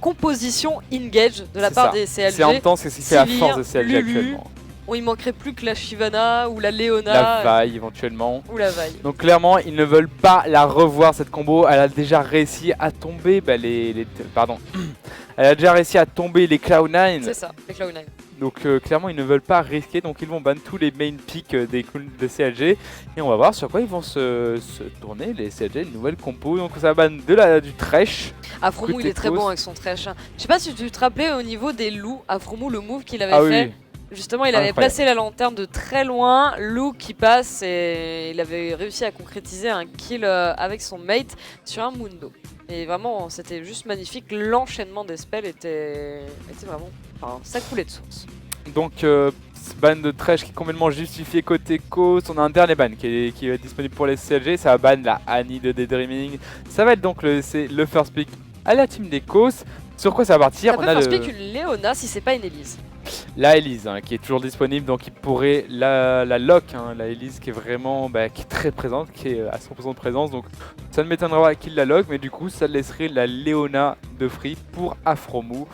composition engage de la C'est part ça. des CLG. C'est en même temps ce qui fait la force de CLG Lulu. actuellement. Bon, il manquerait plus que la Shyvana ou la Leona. La vaille éventuellement. Ou la vaille. Donc clairement, ils ne veulent pas la revoir cette combo. Elle a déjà réussi à tomber pardon. Elle a déjà réussi à tomber les Cloud9. C'est ça, les Cloud9. Donc clairement, ils ne veulent pas risquer. Donc ils vont ban tous les main picks des CLG. Et on va voir sur quoi ils vont se tourner. Les CLG, une nouvelle compo. Donc ça ban du Thresh. Afromou, il est très bon avec son Thresh. Je sais pas si tu te rappelais au niveau des loups, Afromou, le move qu'il avait fait. Oui. Justement, il avait placé la lanterne de très loin, Lou qui passe et il avait réussi à concrétiser un kill avec son mate sur un Mundo. Et vraiment, c'était juste magnifique. L'enchaînement des spells était vraiment... Enfin, ça coulait de source. Donc, ce ban de Thresh qui est complètement justifié côté Coast. On a un dernier ban qui est disponible pour les CLG. Ça va ban la Annie de Daydreaming. Ça va être donc le first pick à la team des Coast. Sur quoi ça va partir? Ça peut first pick une Leona si c'est pas une Elise. La Elise qui est toujours disponible, donc il pourrait la lock, la Elise qui est vraiment qui est très présente, qui est à 100% de présence, donc ça ne m'étonnerait pas qu'il la lock, mais du coup ça laisserait la Leona de free pour Afromou.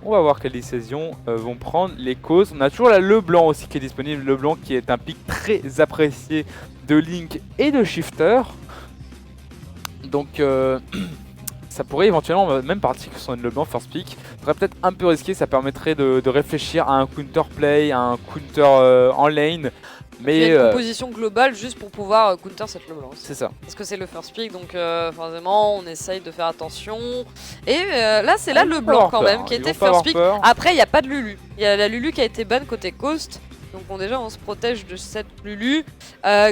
On va voir quelle décision vont prendre les causes. On a toujours la Leblanc aussi qui est disponible, Leblanc qui est un pick très apprécié de Link et de Shifter. Donc ça pourrait éventuellement même partir sur une Leblanc first pick. Ça serait peut-être un peu risqué, ça permettrait de réfléchir à un counter play, à un counter en lane. Mais il y a une composition globale juste pour pouvoir counter cette Leblanc. C'est ça. Parce que c'est le first pick, donc forcément on essaye de faire attention. Et là c'est la Leblanc quand même qui était first pick. Après il n'y a pas de Lulu. Il y a la Lulu qui a été ban côté Coast. Donc déjà on se protège de cette Lulu.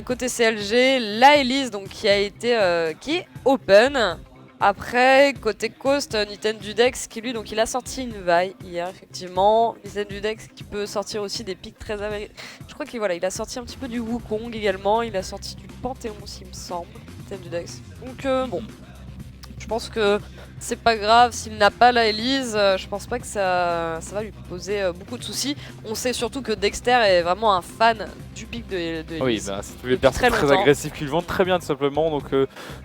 Côté CLG, la Elise donc qui est open. Après, côté Coast, Nitendudex qui lui, donc il a sorti une vaille hier effectivement. Nitendudex qui peut sortir aussi des pics très avérés. Je crois qu'il il a sorti un petit peu du Wukong également. Il a sorti du Panthéon aussi, il me semble, Nitendudex. Donc bon, je pense que c'est pas grave s'il n'a pas la Elise. Je pense pas que ça va lui poser beaucoup de soucis. On sait surtout que Dexter est vraiment un fan du pic de Elise. Oui, c'est tous les personnes très agressifs qui le vendent très bien tout simplement. Donc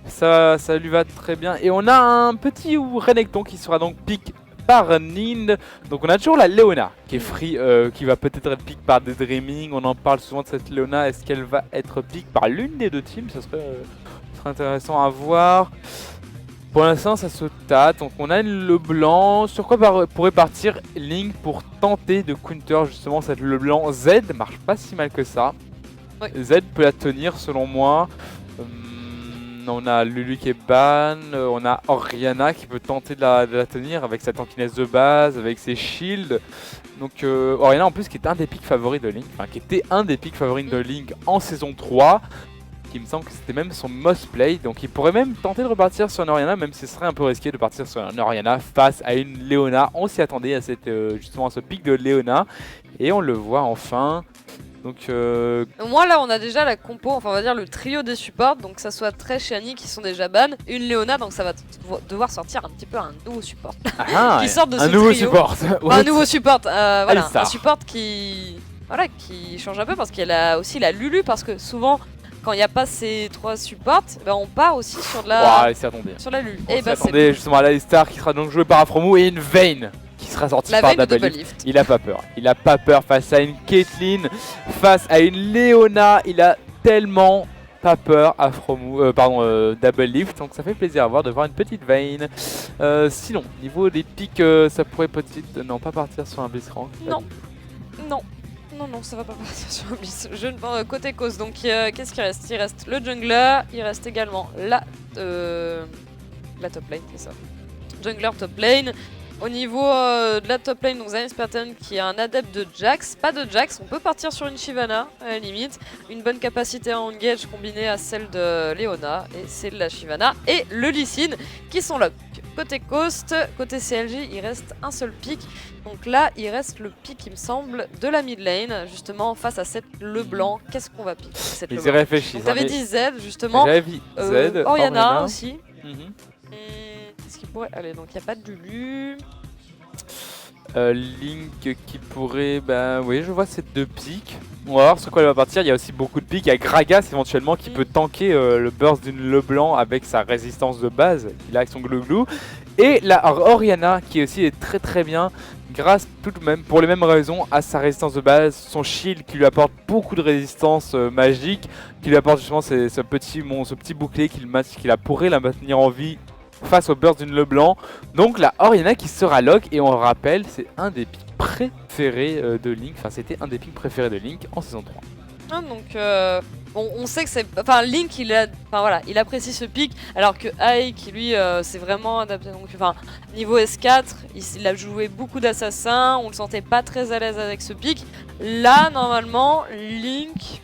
ça lui va très bien. Et on a un petit Renekton qui sera donc pick par Nind. Donc on a toujours la Leona qui est free, qui va peut-être être pick par Daydreaming. On en parle souvent de cette Leona. Est-ce qu'elle va être pick par l'une des deux teams? Ça serait intéressant à voir. Pour l'instant ça se tâte, donc on a une Leblanc. Sur quoi pourrait partir Link pour tenter de counter justement cette Leblanc? Z marche pas si mal que ça. Oui. Z peut la tenir selon moi. On a Lulu qui est ban, on a Orianna qui peut tenter de la tenir avec sa tankiness de base, avec ses shields. Donc Orianna en plus qui est un des picks favoris de Link, enfin qui était un des picks favoris de Link en saison 3. Qui me semble que c'était même son most play, donc il pourrait même tenter de repartir sur une Orianna, même si ce serait un peu risqué de partir sur une Orianna face à une Leona. On s'y attendait à justement à ce pic de Leona, et on le voit enfin. Donc moi là on a déjà la compo, enfin on va dire le trio des supports, donc que ça soit Thresh et Annie qui sont déjà ban, une Leona, donc ça va devoir sortir un petit peu un nouveau support qui sort de ce nouveau trio. Support. Un nouveau support, voilà, un support qui change un peu parce qu'il y a aussi la Lulu, parce que souvent quand il n'y a pas ces trois supports, on part aussi sur de la, sur la Lulu. Et attendez justement à l'Alistar qui sera donc joué par Afromou et une Vayne qui sera sortie par Double Lift. Il a pas peur. Il a pas peur face à une Caitlyn, face à une Leona. Il a tellement pas peur Afromou, Double Lift. Donc ça fait plaisir à voir de voir une petite Vayne. Sinon, niveau des pics, ça pourrait peut-être pas partir sur un Blitzcrank. Non, ça va pas partir sur un bis. Côté cause, donc qu'est-ce qu'il reste? Il reste le jungler, il reste également la top lane, c'est ça. Jungler top lane. Au niveau de la top lane, donc Zayn Spartan qui est un adepte de Jax. Pas de Jax, on peut partir sur une Shyvana à la limite. Une bonne capacité à engage combinée à celle de Leona. Et c'est la Shyvana et le Lee Sin qui sont lock. Côté Coast, côté CLG, il reste un seul pick. Donc là, il reste le pick, il me semble, de la mid lane, justement, face à cette Leblanc. Qu'est-ce qu'on va pick cette Ils y réfléchissent. T'avais dit Z, justement. J'avais dit Z. Orianna aussi. Qu'est-ce qu'il pourrait... Allez, donc il n'y a pas de Lulu. Link qui pourrait... oui, je vois ces deux picks. On va voir sur quoi elle va partir. Il y a aussi beaucoup de picks. Il y a Gragas éventuellement qui peut tanker le burst d'une Leblanc avec sa résistance de base qu'il a avec son glou-glou. Et la Orianna qui aussi est très bien, grâce tout de même, pour les mêmes raisons, à sa résistance de base, son shield qui lui apporte beaucoup de résistance magique, qui lui apporte justement ce petit bouclier qui pourrait la maintenir en vie face au burst d'une Leblanc. Donc la Orianna qui sera lock, et on le rappelle, c'est un des picks préférés de Link, enfin c'était un des picks préférés de Link en saison 3. Ah, donc on sait que c'est... Enfin Link il apprécie ce pick, alors que Ike lui c'est vraiment adapté. Donc niveau S4, il a joué beaucoup d'assassins, on le sentait pas très à l'aise avec ce pick. Là normalement Link,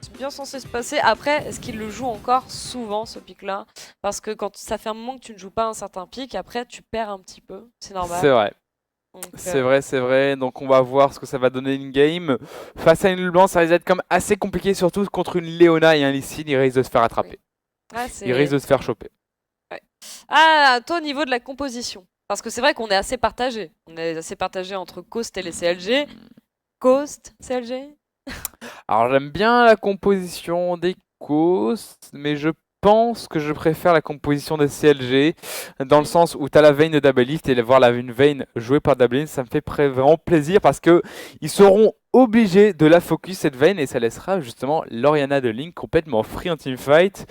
c'est bien censé se passer. Après est-ce qu'il le joue encore souvent ce pick là? Parce que quand ça fait un moment que tu ne joues pas un certain pick, après tu perds un petit peu, c'est normal. C'est vrai. C'est vrai, donc on va voir ce que ça va donner in-game. Face à une Leblanc, ça risque d'être comme assez compliqué, surtout contre une Leona et un Lee Sin, il risque de se faire attraper. Il risque de se faire choper. Ouais. Ah, toi au niveau de la composition, parce que c'est vrai qu'on est assez partagé. On est assez partagé entre Coast et les CLG. Coast, CLG. Alors j'aime bien la composition des Coast, mais je pense que je préfère la composition des CLG, dans le sens où tu as la Vayne de Double Lift, et voir une Vayne jouée par Double Lift, ça me fait vraiment plaisir, parce que ils seront obligés de la focus cette Vayne, et ça laissera justement l'Orianna de Link complètement free en teamfight.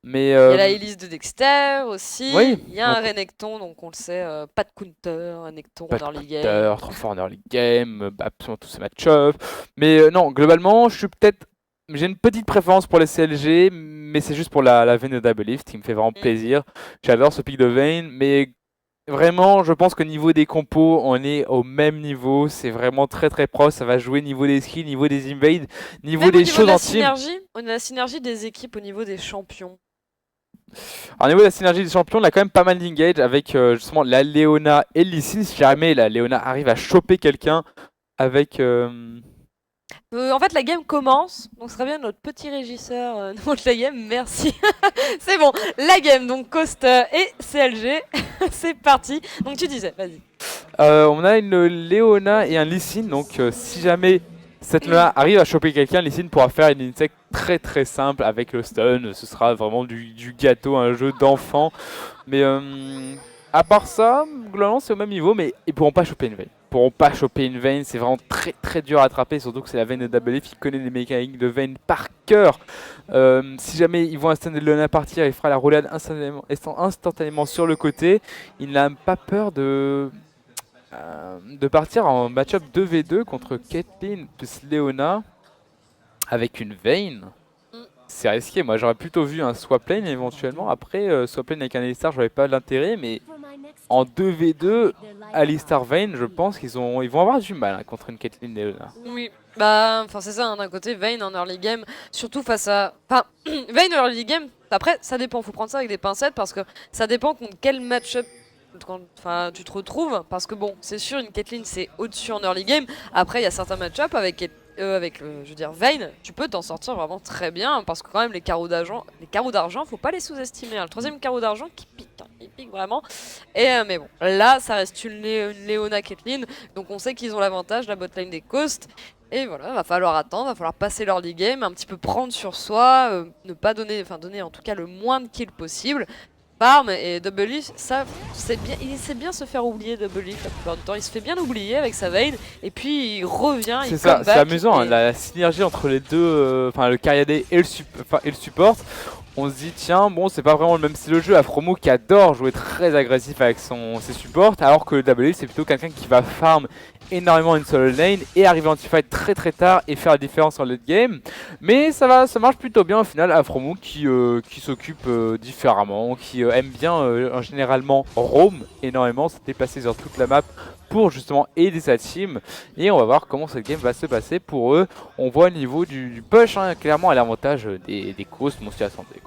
Mais il y a la Elise de Dexter aussi, oui, il y a un Renekton, donc on le sait, pas de counter, Renekton en early game. Pas de counter, trop fort en early game, absolument tous ces match-ups. Mais non, globalement, j'ai une petite préférence pour les CLG, mais c'est juste pour la Vayne de Double Lift qui me fait vraiment plaisir. J'adore ce pick de Vayne, mais vraiment, je pense qu'au niveau des compos, on est au même niveau. C'est vraiment très proche. Ça va jouer niveau des skills, niveau des invades, niveau des choses en team. On a la synergie des équipes au niveau des champions. Alors, au niveau de la synergie des champions, on a quand même pas mal d'engage avec justement la Leona et Lee Sin. Si jamais la Leona arrive à choper quelqu'un avec... En fait, la game commence, donc ce serait bien notre petit régisseur de la game, merci. C'est bon, la game, donc Coast et CLG, c'est parti. Donc tu disais, vas-y. On a une Leona et un Lee Sin, donc si jamais cette Leona arrive à choper quelqu'un, Lee Sin pourra faire une insect très simple avec le stun. Ce sera vraiment du gâteau, un jeu d'enfant. Mais à part ça, globalement c'est au même niveau, mais ils pourront pas choper une Vayne. C'est vraiment très dur à attraper, surtout que c'est la Vayne de Double Lift qui connaît les mécaniques de Vayne par cœur. Si jamais ils vont instantanément de Leona partir, il fera la roulade instantanément sur le côté. Il n'a pas peur de partir en match-up 2v2 contre Caitlyn plus Leona avec une Vayne. C'est risqué, moi j'aurais plutôt vu un swap lane éventuellement. Après, swap lane avec un Alistar, j'aurais pas l'intérêt, mais en 2v2, Alistar Vayne, je pense qu'ils vont avoir du mal contre une Caitlyn Leona. Oui, c'est ça, d'un côté, Vayne en early game, surtout face à... Vayne en early game, après ça dépend, faut prendre ça avec des pincettes, parce que ça dépend contre quel match-up tu te retrouves, parce que bon, c'est sûr, une Caitlyn c'est au-dessus en early game. Après, il y a certains match-up avec Vayne, tu peux t'en sortir vraiment très bien, parce que quand même les carreaux d'argent, faut pas les sous-estimer. Le troisième carreau d'argent qui pique, il pique vraiment. Mais bon, là ça reste une Leona Caitlyn, donc on sait qu'ils ont l'avantage, la botlane des Coast. Et voilà, va falloir attendre, va falloir passer l'early game, un petit peu prendre sur soi, ne pas donner en tout cas le moins de kills possible. Farm et Double Lift, ça c'est bien, il sait bien se faire oublier Double Lift la plupart du temps, il se fait bien oublier avec sa Vayne et puis il revient, il come back. C'est amusant, hein, la synergie entre les deux, le Cariade et le support. On se dit tiens bon c'est pas vraiment le même style de jeu, Aphromo qui adore jouer très agressif avec ses supports, alors que le Double Lift c'est plutôt quelqu'un qui va farm énormément une solo lane et arriver en teamfight très tard et faire la différence en late game. Mais ça marche plutôt bien au final. Aphromo qui s'occupe différemment, qui aime bien généralement roam énormément, se déplacer sur toute la map pour justement aider sa team. Et on va voir comment cette game va se passer pour eux. On voit au niveau du push, hein, clairement à l'avantage des Coast, mon style à santé.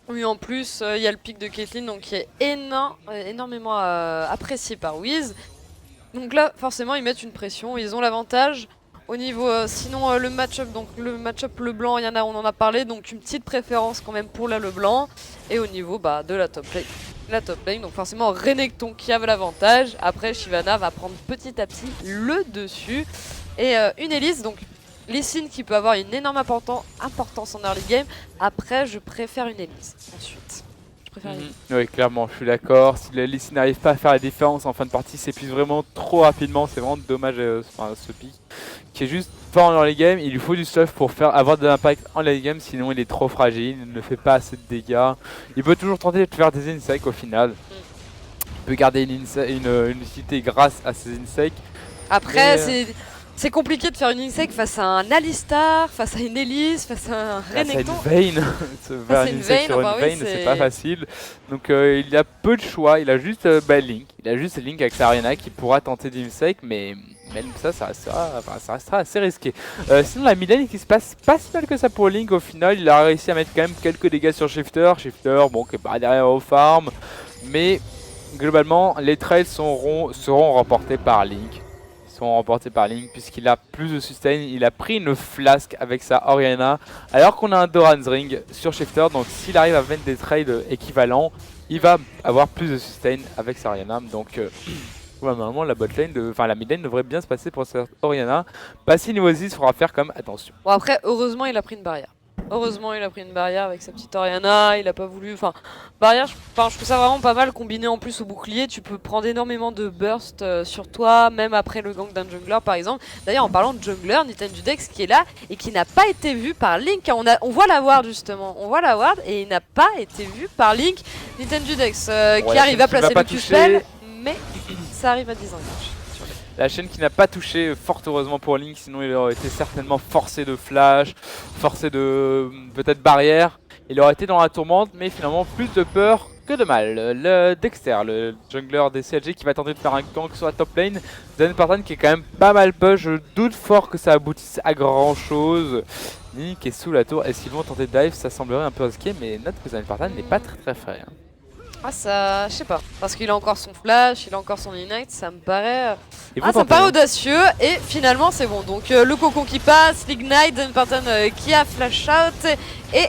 Oui, en plus il y a le pick de Caitlyn donc qui est énormément apprécié par Wiz. Donc là forcément ils mettent une pression, ils ont l'avantage. Au niveau sinon le match-up Leblanc, on en a parlé, donc une petite préférence quand même pour la Leblanc. Et au niveau de la top lane, donc forcément Renekton qui a l'avantage. Après Shyvana va prendre petit à petit le dessus. Et une Elise, donc Lee Sin qui peut avoir une énorme importance en early game. Après je préfère une Elise ensuite. Je préfère Link. Oui, clairement, je suis d'accord. Si la Lee n'arrive pas à faire la différence en fin de partie, s'épuise vraiment trop rapidement. C'est vraiment dommage ce pick qui est juste fort dans les games. Il lui faut du stuff pour avoir de l'impact en late game, sinon il est trop fragile, il ne fait pas assez de dégâts. Il peut toujours tenter de faire des insects au final. Il peut garder une utilité grâce à ses insects. Après, c'est compliqué de faire une insect face à un Alistar, face à une Elise, face à un Renekton. Face à une Vayne. Faire une insect sur une Vayne, c'est pas facile. Donc il a peu de choix, il a juste Link. Il a juste Link avec sa Ariana qui pourra tenter d'insect, mais même ça restera assez risqué. Sinon la mid lane qui se passe pas si mal que ça pour Link au final, il a réussi à mettre quand même quelques dégâts sur Shifter. Shifter, bon, qui est pas derrière au farm, mais globalement les trades seront remportés par Link. Remporté par Link puisqu'il a plus de sustain, il a pris une flasque avec sa Orianna alors qu'on a un Doran's Ring sur Shifter, donc s'il arrive à vendre des trades équivalents, il va avoir plus de sustain avec sa Orianna, donc normalement la la mid lane devrait bien se passer pour cette Orianna. Passer niveau 6, il faudra faire comme attention. Bon après heureusement il a pris une barrière. Heureusement il a pris une barrière avec sa petite Orianna, il a pas voulu, barrière je trouve ça vraiment pas mal combiné en plus au bouclier, tu peux prendre énormément de burst sur toi, même après le gank d'un jungler par exemple. D'ailleurs en parlant de jungler, Nitendudex qui est là et qui n'a pas été vu par Link, on voit la ward justement, on voit la ward et il n'a pas été vu par Link. Nitendudex qui arrive à placer le Q-spell, mais ça arrive à désengage. La chaîne qui n'a pas touché, fort heureusement pour Link, sinon il aurait été certainement forcé de flash, forcé de peut-être barrière. Il aurait été dans la tourmente, mais finalement plus de peur que de mal. Le Dexter, le jungler des CLG qui va tenter de faire un gank sur la top lane. Zenpartan qui est quand même pas mal push, je doute fort que ça aboutisse à grand chose. Link est sous la tour, est-ce qu'ils vont tenter de dive? Ça semblerait un peu risqué, mais note que Zenpartan n'est pas très frais. Ah ça, je sais pas, parce qu'il a encore son flash, il a encore son ignite, ça me paraît audacieux et finalement c'est bon. Donc le cocon qui passe, l'ignite, Zenpartan qui a flash out et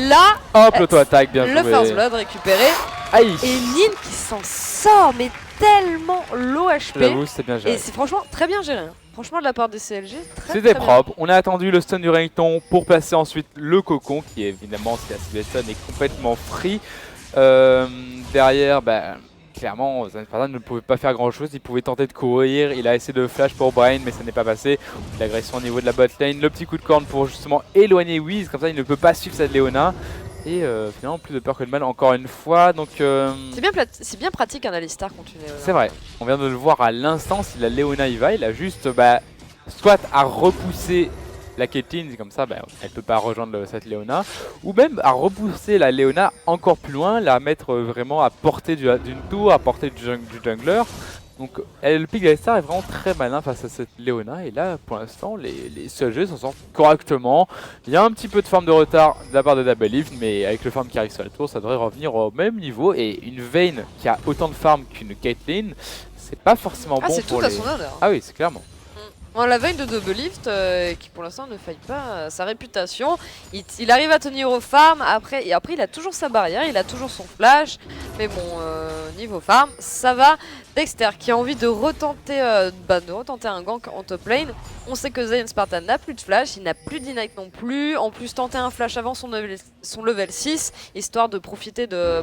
là, hop l'auto-attaque bien joué. Le first blood récupéré. Aïe. Et Nin qui s'en sort mais tellement low HP. J'avoue, c'est bien géré. Et c'est franchement très bien géré. Franchement de la part des CLG, c'était propre. Bien. On a attendu le stun du Renekton pour placer ensuite le cocon qui évidemment si la cible est complètement free. Derrière, clairement, Zenpartan ne pouvait pas faire grand chose, il pouvait tenter de courir, il a essayé de flash pour Brian mais ça n'est pas passé. L'agression au niveau de la bot lane, le petit coup de corne pour justement éloigner Wiz, comme ça il ne peut pas suivre cette Leona. Et finalement plus de peur que de mal encore une fois, donc c'est bien pratique un Alistar contre une Leona. C'est vrai, on vient de le voir à l'instant, si la Leona y va, il a juste soit à repousser la Caitlyn, comme ça elle peut pas rejoindre cette Leona, ou même à repousser la Leona encore plus loin, la mettre vraiment à portée d'une tour, à portée du jungler. Donc le pick d'Alistar est vraiment très malin face à cette Leona, et là pour l'instant les CLG s'en sortent correctement. Il y a un petit peu de forme de retard de la part de Double Lift, mais avec le farm qui arrive sur la tour ça devrait revenir au même niveau, et une Vayne qui a autant de farm qu'une Caitlyn, c'est pas forcément bon c'est pour tout à son honneur. Ah oui, c'est clairement. Bon, la veille de Double Lift, qui pour l'instant ne faille pas sa réputation, il arrive à tenir au farm, après il a toujours sa barrière, il a toujours son flash, mais bon, niveau farm, ça va. Dexter qui a envie de retenter un gank en top lane. On sait que Zenpartan n'a plus de flash, il n'a plus d'ignite non plus, en plus tenter un flash avant son level 6, histoire de profiter de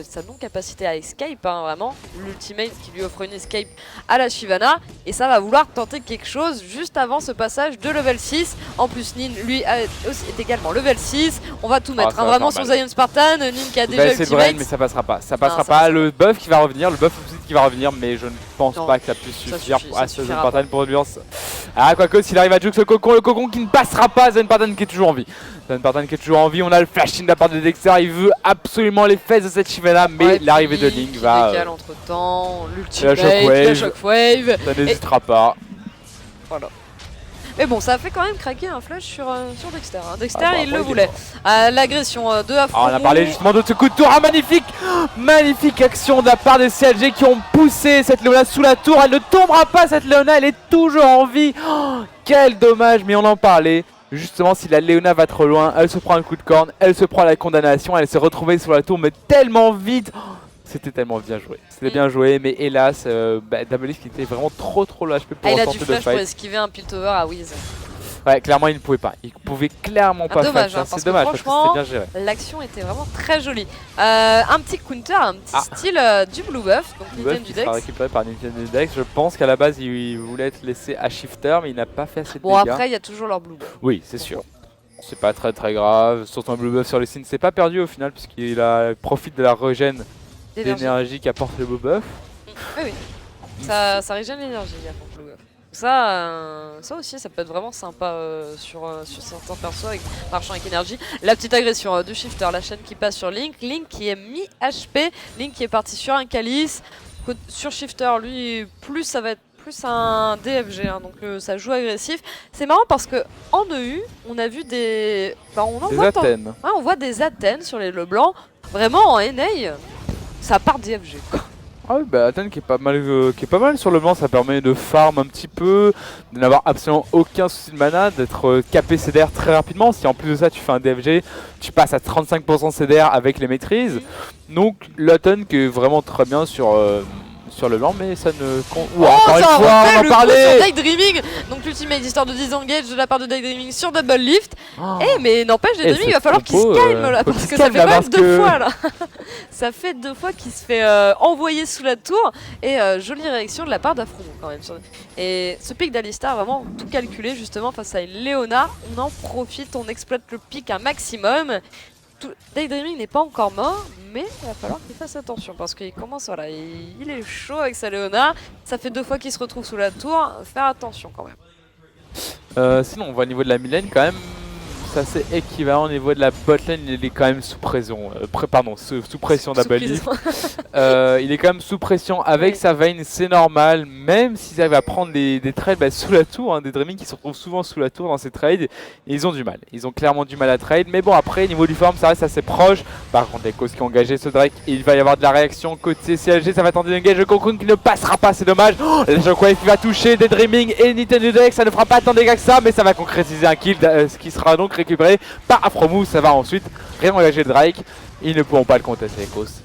sa non-capacité à escape, vraiment, l'ultimate qui lui offre une escape à la Shyvana, et ça va vouloir tenter quelque chose juste avant ce passage de level 6. En plus Nin lui est également level 6, on va tout mettre vraiment sur Zenpartan. Nin qui a déjà ultimate, mais ça passera pas, ça passera pas. Le buff qui va revenir, le buff qui va revenir, mais je ne pense pas que ça puisse suffire à ce Zenpartan pour l'ambiance. Ah, quoique s'il arrive à juke le cocon qui ne passera pas, Zenpartan qui est toujours en vie. Zenpartan qui est toujours en vie, on a le flashing de la part de Dexter, il veut absolument les fesses de cette Shyvana, mais l'arrivée de Link va... décale entre temps, l'ultimate, la shockwave, ça n'hésitera pas. Voilà. Mais bon, ça a fait quand même craquer un flash sur Dexter. Dexter, il le voulait. L'agression de Afro. On a parlé justement de ce coup de tour. Magnifique, magnifique action de la part des CLG qui ont poussé cette Leona sous la tour. Elle ne tombera pas, cette Leona, elle est toujours en vie. Quel dommage, mais on en parlait. Justement, si la Leona va trop loin, elle se prend un coup de corne, elle se prend la condamnation, elle s'est retrouvée sur la tour, mais tellement vite. C'était tellement bien joué. C'était bien joué, mais hélas, Double Lift qui était vraiment trop low HP pour il a tenter du flash de fight. pour esquiver un Piltover à Wiz. Ouais, clairement il ne pouvait pas. Il pouvait clairement pas dommage, faire ça. C'est dommage parce que c'était bien géré. L'action était vraiment très jolie. Un petit counter, un petit style du Blue Buff. Donc Blue Buff qui sera récupéré par Nintendo Dex. Je pense qu'à la base il voulait être laissé à Shifter, mais il n'a pas fait assez de dégâts. Bon, après il y a toujours leur Blue Buff. Oui, c'est sûr. C'est pas très grave. Surtout un Blue Buff sur les signes, c'est pas perdu au final puisqu'il profite de la régène d'énergie qu'apporte le Blue Buff. Oui. Ça régène l'énergie, Blue Buff. Ça aussi, ça peut être vraiment sympa sur certains persos marchant avec énergie. La petite agression du Shifter, la chaîne qui passe sur Link. Link qui est mi-HP. Link qui est parti sur un calice. Sur Shifter, lui, ça va être plus un DFG, hein, donc ça joue agressif. C'est marrant parce que en EU, on a vu des... Athènes. Ouais, on voit des Athènes sur les Leblancs. Vraiment, en NA, ça part DFG, quoi. Ah oui, bah Athènes qui est pas mal sur le blanc, ça permet de farm un petit peu, de n'avoir absolument aucun souci de mana, d'être capé CDR très rapidement. Si en plus de ça tu fais un DFG, tu passes à 35% CDR avec les maîtrises. Donc l'Athènes qui est vraiment très bien sur le blanc, mais ça ne compte. Encore une fois, on en parlait. Daydreaming, donc l'ultimate histoire de disengage de la part de Daydreaming sur Double Lift. Mais n'empêche, Daydreaming, il va falloir qu'il se calme là, parce que ça fait même 2 fois là. Ça fait 2 fois qu'il se fait envoyer sous la tour, et jolie réaction de la part d'Afro quand même. Et ce pic d'Alistar, vraiment tout calculé justement face à une Leona. On en profite, on exploite le pic un maximum. Daydreaming n'est pas encore mort, mais il va falloir qu'il fasse attention parce qu'il commence, voilà, il est chaud avec sa Leona. Ça fait 2 fois qu'il se retrouve sous la tour, faire attention quand même. Sinon on voit au niveau de la midlane quand même, c'est assez équivalent. Au niveau de la botlane, il est quand même sous pression, sous pression Double Lift. Il est quand même sous pression avec sa Vayne, c'est normal, même s'ils arrivent à prendre des trades sous la tour, des Dreaming qui se retrouvent souvent sous la tour dans ces trades, ils ont du mal. Ils ont clairement du mal à trade, mais bon après, niveau du farm, ça reste assez proche. Par contre, les causes qui ont engagé ce Drake, il va y avoir de la réaction côté CLG, ça va tenter d'engager le Cocoon qui ne passera pas, c'est dommage. La Shockwave qui va toucher des Dreaming et Nintendo Dex, ça ne fera pas tant de dégâts que ça, mais ça va concrétiser un kill, ce qui sera donc récupéré par Afromou. Ça va ensuite réengager le Drake. Ils ne pourront pas le contester, les causes.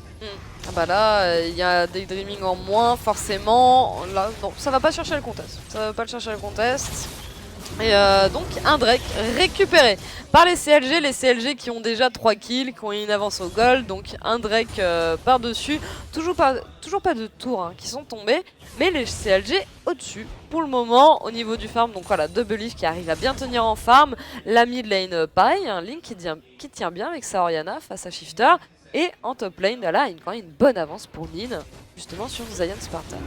Ah bah là, il y a des Dreaming en moins, forcément. Là, non, ça va pas chercher le contest. Ça va pas le chercher le contest. Et donc un Drake récupéré par les CLG qui ont déjà 3 kills, qui ont une avance au gold. Donc un Drake par-dessus. Toujours pas de tours qui sont tombés, mais les CLG au-dessus pour le moment au niveau du farm. Donc voilà, Double Lift qui arrive à bien tenir en farm. La mid lane pareil, un Link qui tient bien avec sa Orianna face à Shifter. Et en top lane, là, quand même une bonne avance pour Nin, justement sur Zion Spartan.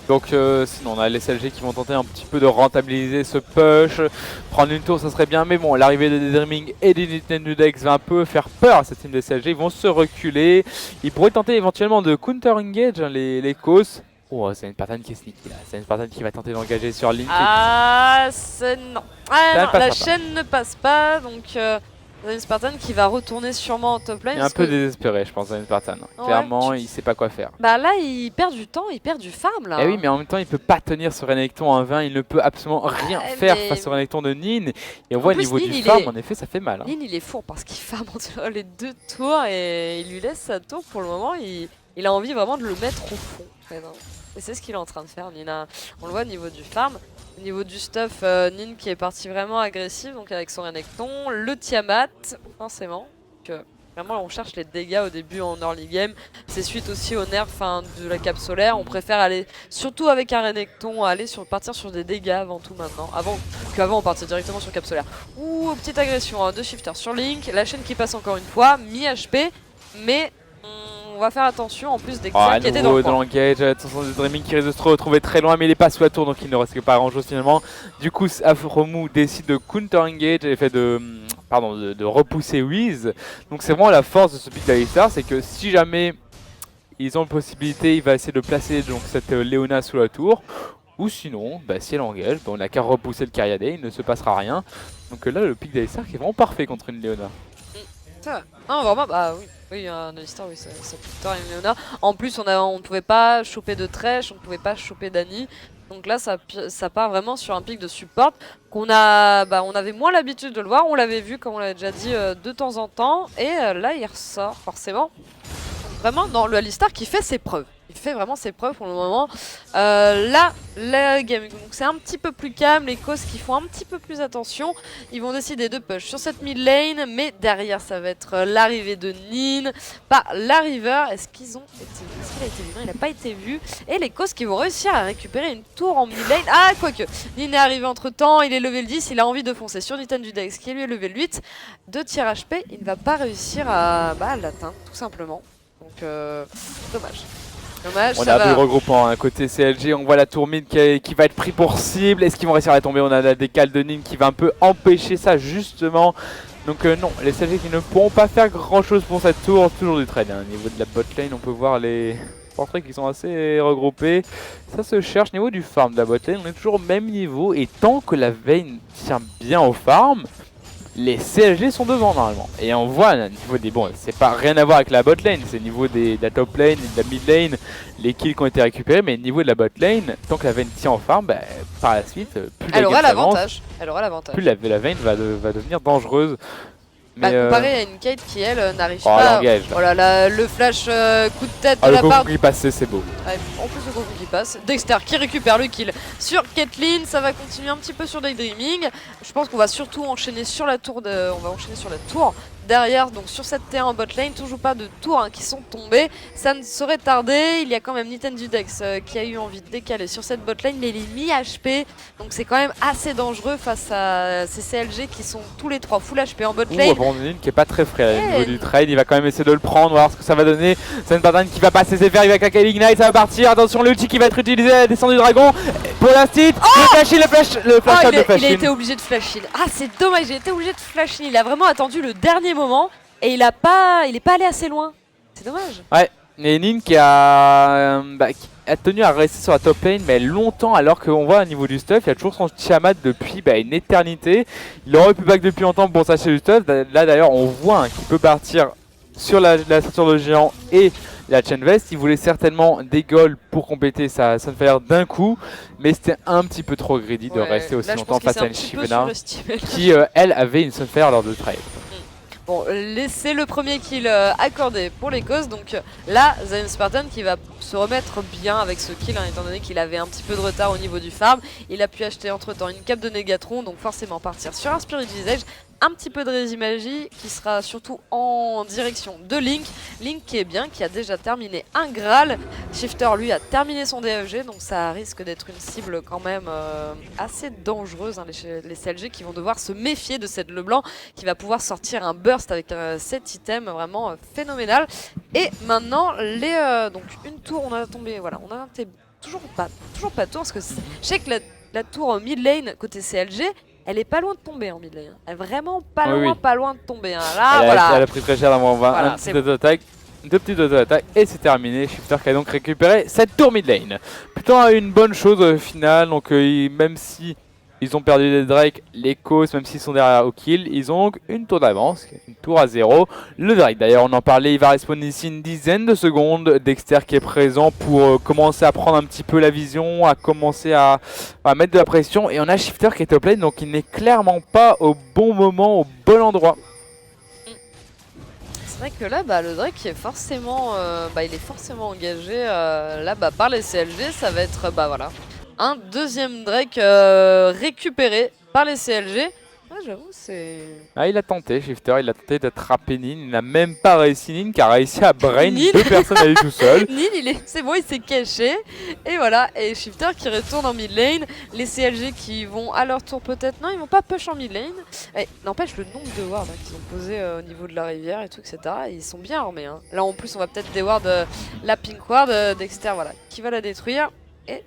Donc sinon on a les CLG qui vont tenter un petit peu de rentabiliser ce push. Prendre une tour ça serait bien, mais bon, l'arrivée de Dreaming et des Nintendo Dex va un peu faire peur à cette team des CLG. Ils vont se reculer. Ils pourraient tenter éventuellement de counter engage les causes. Oh, c'est une Spartan qui est sneaky là. C'est une Spartan qui va tenter d'engager sur Link. Non. La chaîne ne passe pas, donc une Spartan qui va retourner sûrement en top lane. Il est un peu désespéré, je pense, une Spartan. Clairement, il sait pas quoi faire. Bah là, il perd du temps, il perd du farm là. Eh oui, mais en même temps, il peut pas tenir sur Renekton en 20. Il ne peut absolument rien faire face au Renekton de Nin. Et on voit au niveau du farm, en effet, ça fait mal. Nin, il est fourbe parce qu'il farm entre les 2 tours et il lui laisse sa tour pour le moment. Il a envie vraiment de le mettre au fond. Et c'est ce qu'il est en train de faire, Nin. On le voit au niveau du farm. Au niveau du stuff, Nin qui est parti vraiment agressif, donc avec son Renekton, le Tiamat, forcément. Donc, vraiment, on cherche les dégâts au début en early game. C'est suite aussi au nerf de la cape solaire. On préfère aller, surtout avec un Renekton, partir sur des dégâts avant tout maintenant. Qu'avant, on partait directement sur cape solaire. Ouh, petite agression de Shifter sur Link. La chaîne qui passe encore une fois, mi-HP, mais on va faire attention en plus des kills qui étaient dans le coin. L'engage, attention de Dreaming qui risque de se retrouver très loin, mais il est pas sous la tour donc il ne reste pas grand chose finalement. Du coup, Afromou décide de counter engage et fait de repousser Wiz. Donc c'est vraiment la force de ce pick d'Alistar, c'est que si jamais ils ont la possibilité, il va essayer de placer donc cette Leona sous la tour. Ou sinon, si elle engage, on n'a qu'à repousser le Cariadé, il ne se passera rien. Donc là, le pick d'Alistar qui est vraiment parfait contre une Leona. Non, vraiment, bah oui. Oui, un Alistar, oui, ça peut être une Leona. En plus, on ne pouvait pas choper de Thresh, on ne pouvait pas choper d'Annie. Donc là, ça part vraiment sur un pic de support qu'on on avait moins l'habitude de le voir. On l'avait vu, comme on l'avait déjà dit, de temps en temps. Et là, il ressort, forcément. vraiment dans le Alistar qui fait ses preuves. Il fait vraiment ses preuves pour le moment. Là, la game, c'est un petit peu plus calme. Les Cos qui font un petit peu plus attention. Ils vont décider de push sur cette mid lane. Mais derrière, ça va être l'arrivée de Nin par la River. Est-ce qu'il a été vu? Non, il n'a pas été vu. Et les Cos qui vont réussir à récupérer une tour en mid lane. Ah, quoique. Nin est arrivé entre temps. Il est level 10. Il a envie de foncer sur Nitan du Dex qui lui est level 8. 2 tirs HP. Il ne va pas réussir à l'atteindre, tout simplement. Donc, dommage. Dommage, on a vu le regroupement, hein. Côté CLG, on voit la tour mid qui va être pris pour cible. Est-ce qu'ils vont réussir à tomber? On a la décale de Nin qui va un peu empêcher ça justement. Donc non, les CLG qui ne pourront pas faire grand chose pour cette tour. Toujours du trade, hein. Au niveau de la bot lane, on peut voir les portraits qui sont assez regroupés. Ça se cherche. Niveau du farm de la bot lane, on est toujours au même niveau. Et tant que la Vayne tient bien au farm, les CLG sont devant normalement. Et on voit au niveau des... Bon, c'est pas rien à voir avec la bot lane, c'est au niveau de la top lane et de la mid lane, les kills qui ont été récupérés, mais au niveau de la bot lane, tant que la Vayne tient en farm, bah, par la suite, plus elle aura l'avantage. Elle aura l'avantage. Plus la Vayne va devenir dangereuse. Mais comparé à une Kate qui elle n'arrive pas. Oh là là, le flash coup de tête de la part. Le Goku qui passe, c'est beau. Ouais, en plus le Goku qui passe. Dexter qui récupère le kill sur Caitlyn. Ça va continuer un petit peu sur Daydreaming. Je pense qu'on va surtout enchaîner sur la tour derrière, donc sur cette T1 en bot lane, toujours pas de tours qui sont tombés. Ça ne saurait tarder. Il y a quand même Nitan du Dex qui a eu envie de décaler sur cette bot lane, mais il est mi-HP. Donc c'est quand même assez dangereux face à ces CLG qui sont tous les 3 full HP en bot lane. Nin qui est pas très frais au niveau du trade. Il va quand même essayer de le prendre, voir ce que ça va donner. C'est une pattern qui va pas se faire. Il va claquer l'Ignite, ça va partir. Attention, l'ulti qui va être utilisé à la descente du dragon. Pour la stit, le flash il a été obligé de flash in. Ah, c'est dommage, il a été obligé de flash in. Il a vraiment attendu le dernier moment et il est pas allé assez loin. C'est dommage. Ouais, et Nin qui a tenu à rester sur la top lane mais longtemps, alors qu'on voit au niveau du stuff, il y a toujours son Tiamat depuis une éternité. Il aurait pu back depuis longtemps pour s'acheter du stuff. Là d'ailleurs on voit qu'il peut partir sur la ceinture de géant et la chain vest. Il voulait certainement des golds pour compléter sa Sunfire d'un coup, mais c'était un petit peu trop greedy de rester aussi longtemps face à une Shyvana qui elle avait une Sunfire lors de trade. Bon, c'est le premier kill accordé pour les Cos, donc là, Zion Spartan qui va se remettre bien avec ce kill, étant donné qu'il avait un petit peu de retard au niveau du farm. Il a pu acheter entre temps une cape de Negatron, donc forcément partir sur un Spirit Visage, un petit peu de Résimagie qui sera surtout en direction de Link. Link qui est bien, qui a déjà terminé un Graal. Shifter lui a terminé son DFG, donc ça risque d'être une cible quand même assez dangereuse, hein, les CLG qui vont devoir se méfier de cette Leblanc qui va pouvoir sortir un burst avec cet item vraiment phénoménal. Et maintenant donc une tour, on a tombé, voilà, on a toujours pas tour, parce que je sais que la tour mid lane côté CLG, elle est pas loin de tomber en mid lane. Elle est vraiment pas loin de tomber. Hein. Là, elle a pris très cher là, on va un petit auto-attaque. 2 petites auto-attaques et c'est terminé. Shifter qui a donc récupéré cette tour mid lane. Plutôt une bonne chose au final. Donc même si ils ont perdu des Drake, les Cos, même s'ils sont derrière au kill, ils ont donc une tour d'avance, une tour à 0. Le Drake d'ailleurs, on en parlait, il va respawn ici une dizaine de secondes. Dexter qui est présent pour commencer à prendre un petit peu la vision, à commencer à mettre de la pression. Et on a Shifter qui est top lane, donc il n'est clairement pas au bon moment, au bon endroit. C'est vrai que là, le Drake est forcément, il est forcément engagé par les CLG. Ça va être un deuxième Drake récupéré par les CLG. Ouais, j'avoue, c'est... il a tenté, Shifter, il a tenté d'attraper Nin. Il n'a même pas réussi, Nin qui a réussi à brain 2 personnes à lui tout seul. Nin, c'est bon, il s'est caché. Et voilà, et Shifter qui retourne en mid lane. Les CLG qui vont à leur tour peut-être... Non, ils vont pas push en mid lane. N'empêche le nombre de wards qu'ils ont posé au niveau de la rivière et tout, etc. Ils sont bien armés. Hein. Là, en plus, on va peut-être des wards, la pink ward, Dexter, qui va la détruire. Et...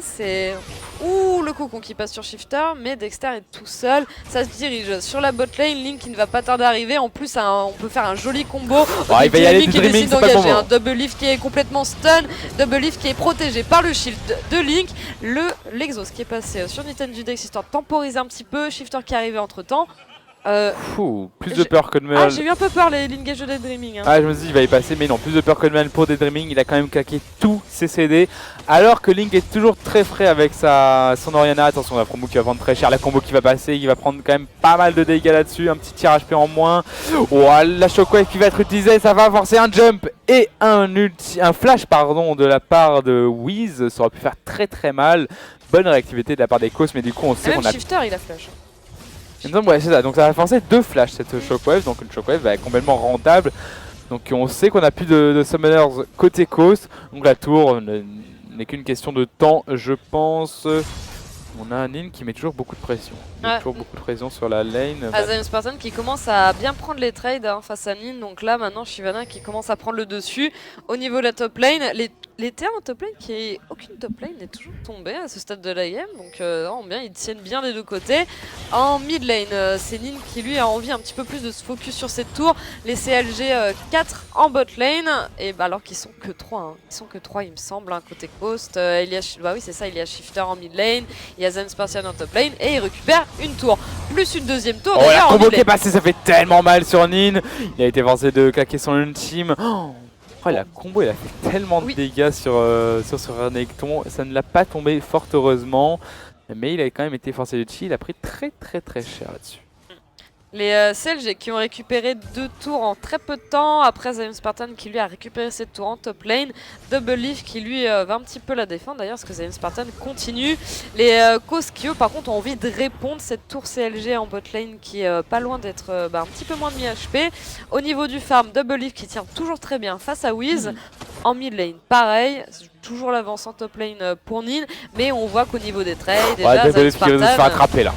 c'est... Ouh, le cocon qui passe sur Shifter, mais Dexter est tout seul. Ça se dirige sur la bot lane. Link qui ne va pas tarder à arriver. En plus, on peut faire un joli combo. Il va y aller qui décide d'engager un double lift qui est complètement stun. Double lift qui est protégé par le shield de Link. L'exos qui est passé sur Nitan du Dex histoire de temporiser un petit peu. Shifter qui est arrivé entre temps. Plus de peur que de mal. Ah, j'ai eu un peu peur l'engage de Daydreaming. Hein. Ah, je me suis dit il va y passer, mais non, plus de peur que de mal pour Daydreaming. Il a quand même claqué tous ses CD. Alors que Link est toujours très frais avec son Orianna. Attention, la combo qui va vendre très cher. La combo qui va passer, il va prendre quand même pas mal de dégâts là-dessus. Un petit tir HP en moins. Oh, la Shockwave qui va être utilisée. Ça va forcer un jump et un flash pardon, de la part de Wiz. Ça aurait pu faire très mal. Bonne réactivité de la part des Cos, mais du coup, on sait qu'on a. Shifter, il a flash. Ouais, c'est ça, donc ça va forcer 2 flashs cette Shockwave, donc une Shockwave va être complètement rentable. Donc on sait qu'on a plus de summoners côté coast, donc la tour n'est qu'une question de temps je pense. On a un Nin qui met toujours beaucoup de pression. Toujours beaucoup de pression sur la lane. Zion Spartan qui commence à bien prendre les trades face à Nin. Donc là maintenant Shyvana qui commence à prendre le dessus. Au niveau de la top lane, les terres en top lane, aucune top lane n'est toujours tombée à ce stade de la game. Donc ils tiennent bien des deux côtés. En mid lane, c'est Nin qui lui a envie un petit peu plus de se focus sur cette tour. Les CLG 4 en bot lane. Et alors qu'ils sont que 3. Hein. Ils sont que 3 il me semble, hein, côté coast. Il y a Shifter en mid lane. Il y a Zion Spartan en top lane. Et il récupère une tour. Plus une deuxième tour. Oh la combo qui est passée, ça fait tellement mal sur Nin. Il a été forcé de claquer son ultime. Oh, la combo il a fait tellement de dégâts sur ce Renekton, ça ne l'a pas tombé fort heureusement, mais il a quand même été forcé de chi, il a pris très cher là-dessus. Les CLG qui ont récupéré 2 tours en très peu de temps, après Zion Spartan qui lui a récupéré cette tour en top lane, Double Leaf qui lui va un petit peu la défendre d'ailleurs parce que Zion Spartan continue. Les Cos qui eux par contre ont envie de répondre cette tour CLG en bot lane qui est pas loin d'être un petit peu moins de mi-HP. Au niveau du farm, Double Leaf qui tient toujours très bien face à Wiz. En mid lane, pareil, toujours l'avance en top lane pour Nin, mais on voit qu'au niveau des trades, déjà Double Leaf qui risque de se faire attraper là.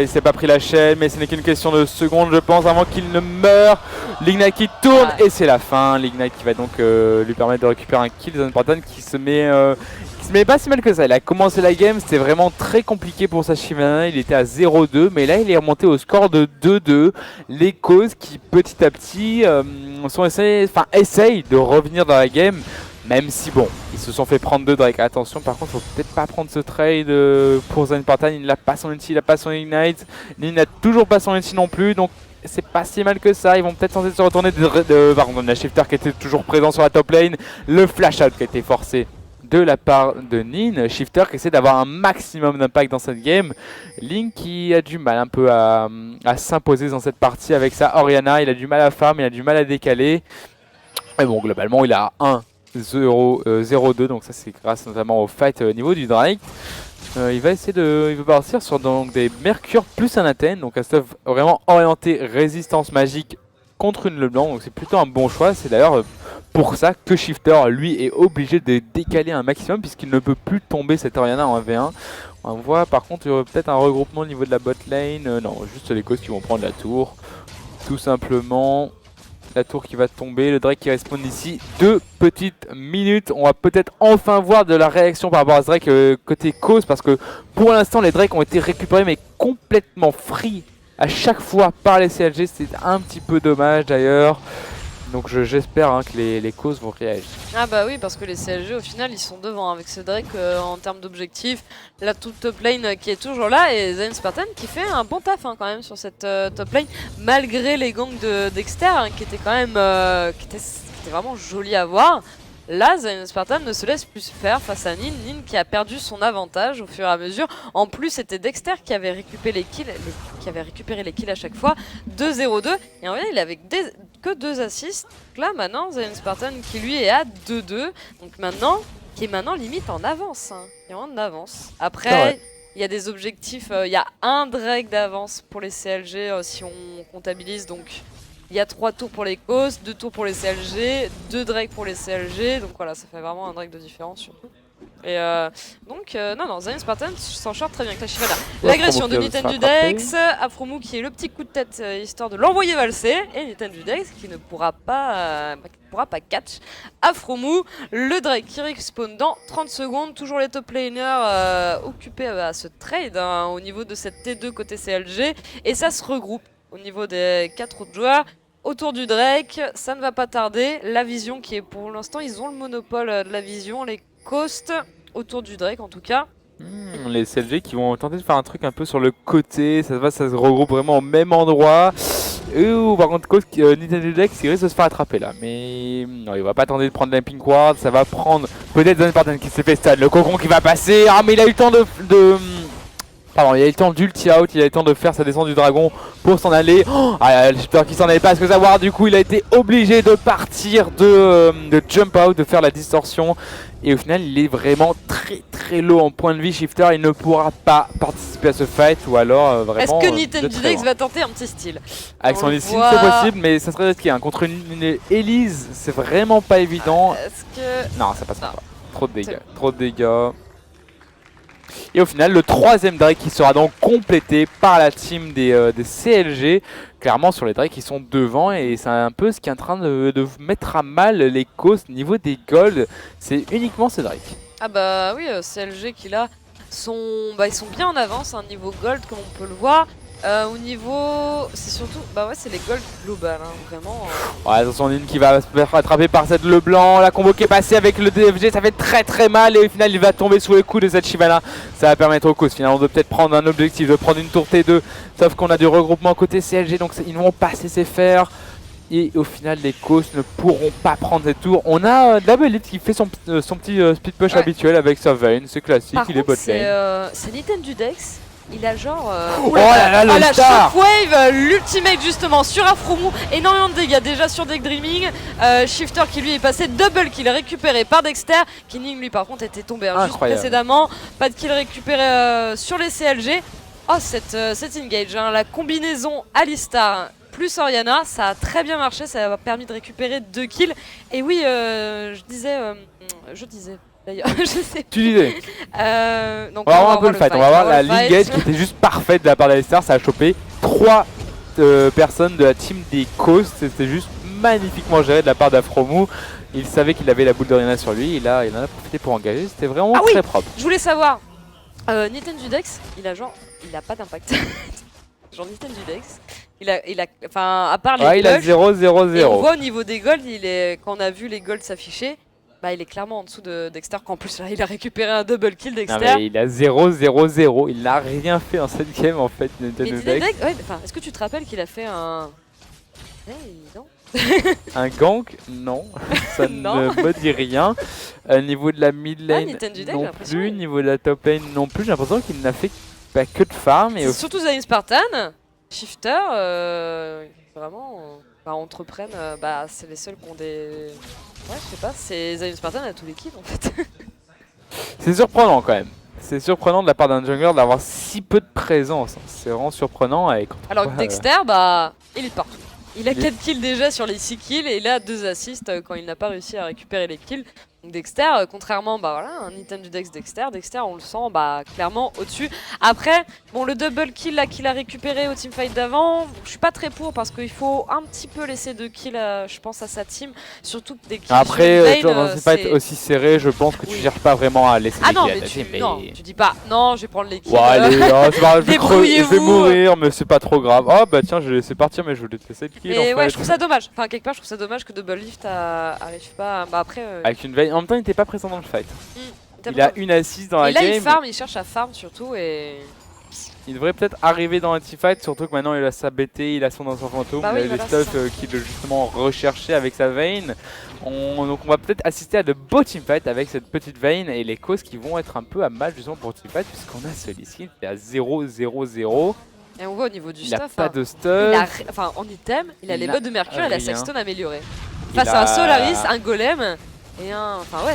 Il s'est pas pris la chaîne, mais ce n'est qu'une question de secondes, je pense, avant qu'il ne meure. L'Ignite qui tourne et c'est la fin. L'Ignite qui va donc lui permettre de récupérer un kill. Zion Spartan qui se met pas si mal que ça. Il a commencé la game, c'était vraiment très compliqué pour sa Shyvana. Il était à 0-2, mais là il est remonté au score de 2-2. Les causes qui petit à petit essayent de revenir dans la game. Même si bon, ils se sont fait prendre 2 Drake. Attention, par contre, faut peut-être pas prendre ce trade pour Zion Spartan. Il n'a pas son ulti, il n'a pas son ignite. Il n'a toujours pas son ulti non plus. Donc c'est pas si mal que ça. Ils vont peut-être tenter de se retourner par contre, la Shifter qui était toujours présent sur la top lane. Le flash out qui a été forcé de la part de Nin. Shifter qui essaie d'avoir un maximum d'impact dans cette game. Link qui a du mal un peu à s'imposer dans cette partie avec sa Orianna. Il a du mal à farm, il a du mal à décaler. Mais bon, globalement, il a 0-2, donc ça c'est grâce notamment au fight au niveau du Drake. Il va partir sur donc des Mercure plus un Athènes, donc un stuff vraiment orienté résistance magique contre une Leblanc, donc c'est plutôt un bon choix. C'est d'ailleurs pour ça que Shifter lui est obligé de décaler un maximum puisqu'il ne peut plus tomber cette Orianna en 1v1. On voit par contre peut-être un regroupement au niveau de la bot lane, non juste les causes qui vont prendre la tour, tout simplement. La tour qui va tomber, le Drake qui respawn d'ici 2 petites minutes. On va peut-être enfin voir de la réaction par rapport à ce Drake côté cause, parce que pour l'instant les Drakes ont été récupérés mais complètement free à chaque fois par les CLG. C'est un petit peu dommage d'ailleurs. Donc j'espère que les causes vont réagir. Ah bah oui, parce que les CLG au final ils sont devant avec ce Drake en termes d'objectifs. La toute top lane qui est toujours là et Zion Spartan qui fait un bon taf quand même sur cette top lane, malgré les gangs de Dexter qui étaient quand même qui étaient vraiment jolis à voir. Là, Zion Spartan ne se laisse plus faire face à Nin. Nin qui a perdu son avantage au fur et à mesure. En plus, c'était Dexter qui avait récupéré les kills, à chaque fois. 2-0-2. Et en vrai, il avait que 2 assists. Donc là, maintenant, Zion Spartan qui lui est à 2-2. Donc maintenant, qui est maintenant limite en avance. Hein. Il est en avance. Après, il y a des objectifs. Il y a un Drake d'avance pour les CLG si on comptabilise. Donc il y a 3 tours pour les causes, 2 tours pour les CLG, 2 Drake pour les CLG, donc voilà, ça fait vraiment un Drake de différence surtout. Et non, Zion Spartan s'en sort très bien avec la Shyvana. L'agression de Nitendudex, Aphromoo qui est le petit coup de tête histoire de l'envoyer valser, et Nitendudex qui ne pourra pas catch Aphromoo. Le Drake qui respawn dans 30 secondes, toujours les top laners occupés à ce trade au niveau de cette T2 côté CLG, et ça se regroupe au niveau des 4 autres joueurs. Autour du Drake, ça ne va pas tarder. La vision qui est pour l'instant, ils ont le monopole de la vision, les coasts autour du Drake en tout cas. Les CLG qui vont tenter de faire un truc un peu sur le côté, ça se regroupe vraiment au même endroit. Par contre, Nintendo Dex, il risque de se faire attraper là. Mais non, il va pas tenter de prendre la Pink Ward, ça va prendre peut-être Zone Spartan qui s'est fait stun, le cocon qui va passer. Ah, mais il a eu le temps Pardon, il a eu le temps d'ulti out, il a eu le temps de faire sa descente du dragon pour s'en aller. Le shifter qui s'en allait pas à ce que savoir, du coup il a été obligé de partir, de jump out, de faire la distorsion. Et au final il est vraiment très low en point de vie, Shifter, il ne pourra pas participer à ce fight ou alors vraiment... Est-ce que Nintendo Dex va tenter un petit style? Avec son style c'est possible mais ça serait risqué, hein. Contre une Elise c'est vraiment pas évident. Est-ce que... Non ça passera pas, trop de dégâts. Et au final, le troisième Drake qui sera donc complété par la team des CLG, clairement sur les Drakes qui sont devant, et c'est un peu ce qui est en train de mettre à mal les causes niveau des golds, c'est uniquement ces Drakes. Ah bah oui, CLG qui là, ils sont bien en avance, hein, niveau gold comme on peut le voir. Au niveau, c'est surtout, c'est les golds globales, hein, vraiment. Ouais, attention, Lynn qui va se faire rattraper par cette Leblanc, la combo qui est passée avec le DFG, ça fait très mal et au final il va tomber sous les coups de cette Shyvana. Ça va permettre aux causes finalement de peut-être prendre un objectif, de prendre une tour T2, sauf qu'on a du regroupement côté CLG donc ils ne vont pas se laisser faire. Et au final les causes ne pourront pas prendre cette tour. On a Double Elite qui fait son petit speed push habituel avec sa Vayne, c'est classique, il est bot lane. C'est Nintendo Dex. Il a genre la Shockwave, l'ultimate justement sur Afromu, énormément de dégâts déjà sur Deck Dreaming. Shifter qui lui est passé double kill récupéré par Dexter. Kinning lui par contre était tombé juste précédemment. Pas de kill récupéré sur les CLG. Oh cette engage, hein, la combinaison Alistar plus Orianna, ça a très bien marché, ça a permis de récupérer 2 kills. Et oui, je disais d'ailleurs, je sais. Tu disais. Donc on va voir un peu le fight. On va voir la ligne qui était juste parfaite de la part d'Alistar. Ça a chopé 3 personnes de la team des Coast. C'était juste magnifiquement géré de la part d'Afromu. Il savait qu'il avait la boule d'Orianna sur lui. Il en a profité pour engager. C'était vraiment très propre. Je voulais savoir. Nintendo Dex, il a pas d'impact. Genre Nintendo Dex. Enfin, à part les golds, il a 0-0-0. On voit au niveau des golds, quand on a vu les golds s'afficher. Il est clairement en dessous de Dexter, qu'en plus là il a récupéré un double kill Dexter. Non, mais il a 0-0-0, il n'a rien fait en cette game en fait Nintendo Dex. Est-ce que tu te rappelles qu'il a fait un... non. Un gank? Non, ça ne me dit rien. Niveau de la mid lane non plus, niveau de la top lane non plus, j'ai l'impression qu'il n'a fait que de farm. Et surtout Zayn Spartan, Shifter, vraiment entreprennent, c'est les seuls qui ont des... Ouais, je sais pas, c'est Zayn Spartan à tous les kills en fait. C'est surprenant quand même. C'est surprenant de la part d'un jungler d'avoir si peu de présence. C'est vraiment surprenant. Alors que Dexter, il est partout. Il a 4 kills déjà sur les 6 kills et il a 2 assists quand il n'a pas réussi à récupérer les kills. Donc Dexter, contrairement un Nintendo Dex Dexter on le sent clairement au-dessus. Après, le double kill là qu'il a récupéré au teamfight d'avant, je suis pas très pour parce qu'il faut un petit peu laisser 2 kills je pense à sa team, surtout que des kills après, dans un fight aussi serré, je pense que tu cherches pas vraiment à laisser des kills à ta team. Non, tu dis pas, non je vais prendre les kills. Allez, je vais mourir mais c'est pas trop grave. Oh bah tiens, je vais laisser partir mais je voulais te laisser le kill. Et ouais, je trouve ça dommage. Enfin, quelque part, je trouve ça dommage que Double Lift arrive pas. Après. Avec une veille. En même temps, il n'était pas présent dans le fight. Il a une assist dans la game. Et là, il cherche à farm surtout. Et il devrait peut-être arriver dans un teamfight, surtout que maintenant il a sa BT, il a son danseur fantôme, il a les stuff qu'il veut justement rechercher avec sa Vayne. Donc on va peut-être assister à de beaux teamfights avec cette petite Vayne et les causes qui vont être un peu à mal justement pour teamfight puisqu'on a ce Lee Sin qui est à 0-0-0. Et on voit au niveau du stuff. Il a pas de stuff. En item, il a les bottes de Mercure et la Sexton améliorée. Face à un Solaris, un Golem et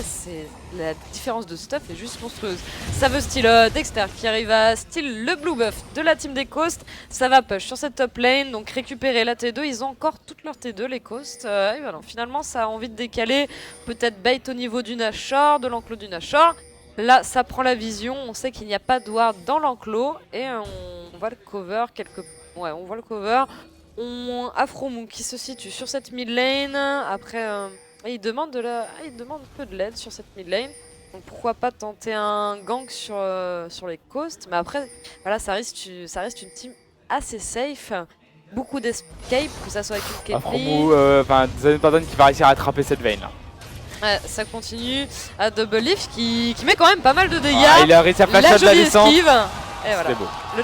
c'est la différence de stuff est juste monstrueuse. Ça veut style Dexter qui arrive à style le blue buff de la team des Coast. Ça va push sur cette top lane, donc récupérer la T2. Ils ont encore toute leur T2 les Coast. Et voilà, finalement ça a envie de décaler. Peut-être bait au niveau du Nashor, de l'enclos du Nashor. Là ça prend la vision, on sait qu'il n'y a pas de ward dans l'enclos. Et on va le cover on voit le cover. On Afromu qui se situe sur cette mid lane. Après il demande un peu de l'aide sur cette mid lane. Donc pourquoi pas tenter un gank sur les coasts. Mais après voilà, ça reste une team assez safe. Beaucoup d'escape, que ça soit avec une Caitlyn. Zayn Spartan qui va réussir à attraper cette Vayne là. Ouais, ça continue à Double Leaf qui met quand même pas mal de dégâts. Ah, il a réussi à flash de la descente. Et voilà, le